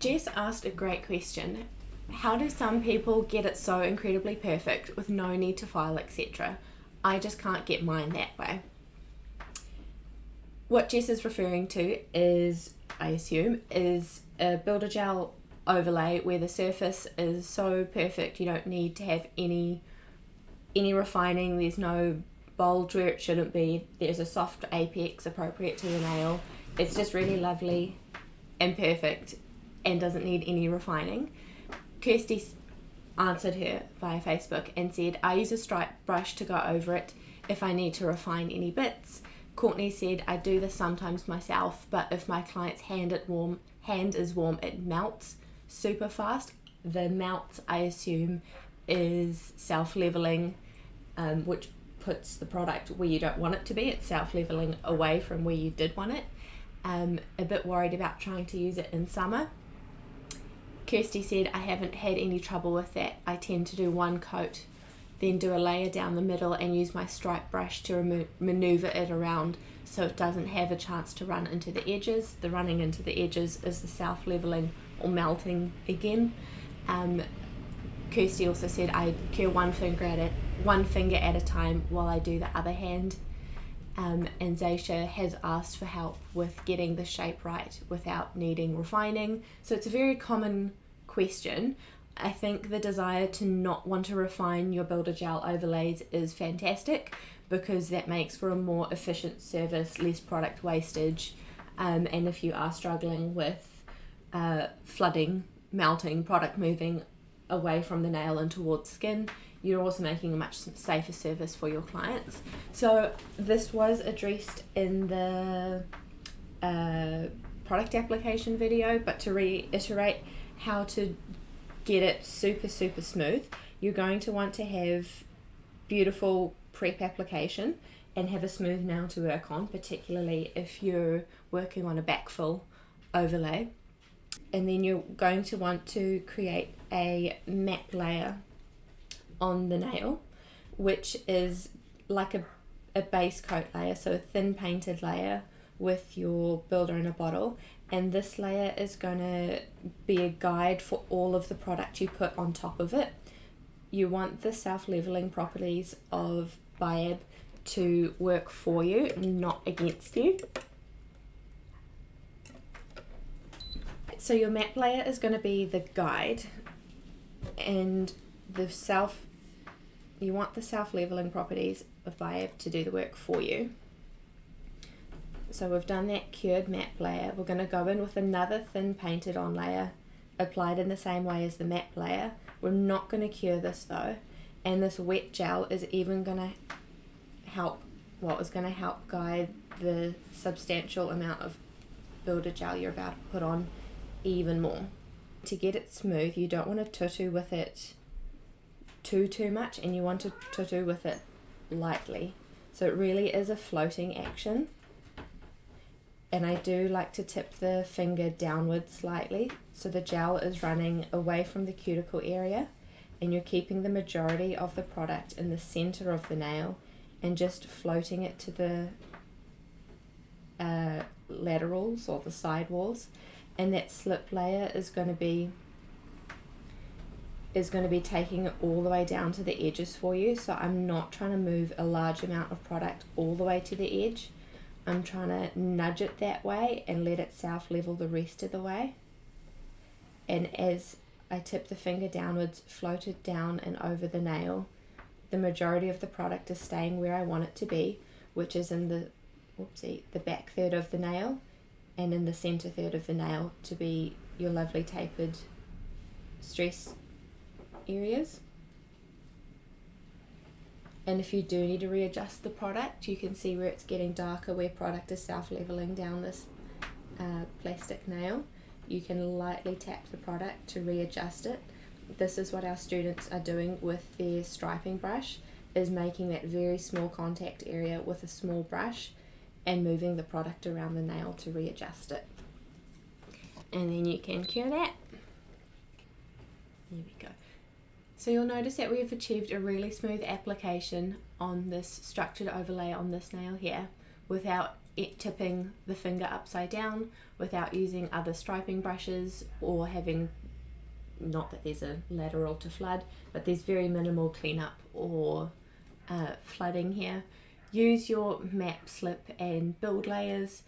Jess asked a great question. How do some people get it so incredibly perfect with no need to file, etc.? I just can't get mine that way. What Jess is referring to is, I assume, is a builder gel overlay where the surface is so perfect you don't need to have any refining. There's no bulge where it shouldn't be. There's a soft apex appropriate to the nail. It's just really lovely and perfect and doesn't need any refining. Kirsty answered her via Facebook and said, I use a stripe brush to go over it if I need to refine any bits. Courtney said, I do this sometimes myself, but if my client's hand is warm, it melts super fast. The melt, I assume, is self-leveling, which puts the product where you don't want it to be. It's self-leveling away from where you did want it. A bit worried about trying to use it in summer. Kirsty said, I haven't had any trouble with that. I tend to do one coat, then do a layer down the middle and use my stripe brush to maneuver it around so it doesn't have a chance to run into the edges. The running into the edges is the self-leveling or melting again. Kirsty also said, I cure one finger at a time while I do the other hand. And Zaisha has asked for help with getting the shape right without needing refining. So it's a very common question. I think the desire to not want to refine your builder gel overlays is fantastic because that makes for a more efficient service, less product wastage. And if you are struggling with flooding, melting, product moving away from the nail and towards skin, you're also making a much safer service for your clients. So this was addressed in the product application video, but to reiterate how to get it super smooth, you're going to want to have beautiful prep application and have a smooth nail to work on, particularly if you're working on a backfill overlay. And then you're going to want to create a matte layer on the nail, which is like a base coat layer, so a thin painted layer with your builder in a bottle. And this layer is going to be a guide for all of the product you put on top of it. You want the self-leveling properties of Biab to work for you, not against you. So your matte layer is going to be the guide, and you want the self-leveling properties of Biab to do the work for you. So we've done that cured matte layer. We're going to go in with another thin painted on layer applied in the same way as the matte layer. We're not going to cure this though, and this wet gel is even going to help guide the substantial amount of builder gel you're about to put on even more. To get it smooth, you don't want to tutu with it too much, and you want to tutu with it lightly. So it really is a floating action. And I do like to tip the finger downwards slightly so the gel is running away from the cuticle area, and you're keeping the majority of the product in the center of the nail and just floating it to the laterals or the side walls. And that slip layer is going to be taking it all the way down to the edges for you. So I'm not trying to move a large amount of product all the way to the edge. I'm trying to nudge it that way and let it self-level the rest of the way. And as I tip the finger downwards, float it down and over the nail, the majority of the product is staying where I want it to be, which is in the back third of the nail, and in the center third of the nail to be your lovely tapered stress areas. And if you do need to readjust the product, you can see where it's getting darker, where product is self-leveling down this plastic nail. You can lightly tap the product to readjust it. This is what our students are doing with their striping brush, is making that very small contact area with a small brush and moving the product around the nail to readjust it. And then you can cure that. There we go. So you'll notice that we've achieved a really smooth application on this structured overlay on this nail here without tipping the finger upside down without using other striping brushes or having, not that there's a lateral to flood, but there's very minimal cleanup or flooding here. Use your map, slip and build layers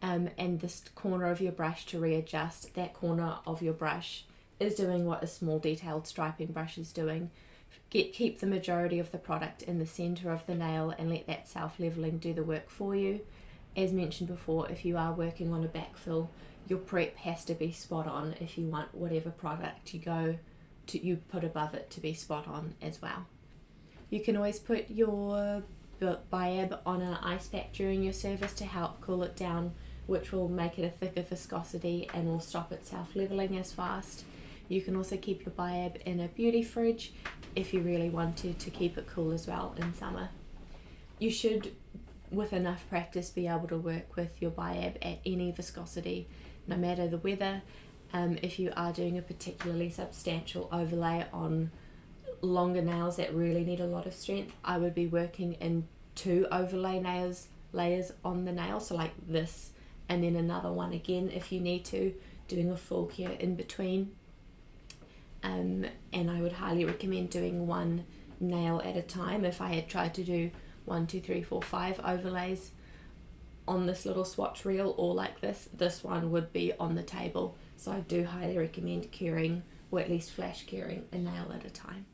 and this corner of your brush to readjust. That corner of your brush is doing what a small detailed striping brush is doing. Keep the majority of the product in the center of the nail and let that self-leveling do the work for you. As mentioned before, if you are working on a backfill, your prep has to be spot on if you want whatever product you put above it to be spot on as well. You can always put your biab on an ice pack during your service to help cool it down, which will make it a thicker viscosity and will stop it self-leveling as fast. You can also keep your biab in a beauty fridge if you really want to keep it cool as well in summer. You should, with enough practice, be able to work with your biab at any viscosity, no matter the weather. If you are doing a particularly substantial overlay on longer nails that really need a lot of strength, I would be working in 2 overlay layers on the nail, so like this and then another one again if you need to, doing a full cure in between. And I would highly recommend doing 1 nail at a time. If I had tried to do 1, 2, 3, 4, 5 overlays on this little swatch reel or like this one would be on the table. So I do highly recommend curing, or at least flash curing, a nail at a time.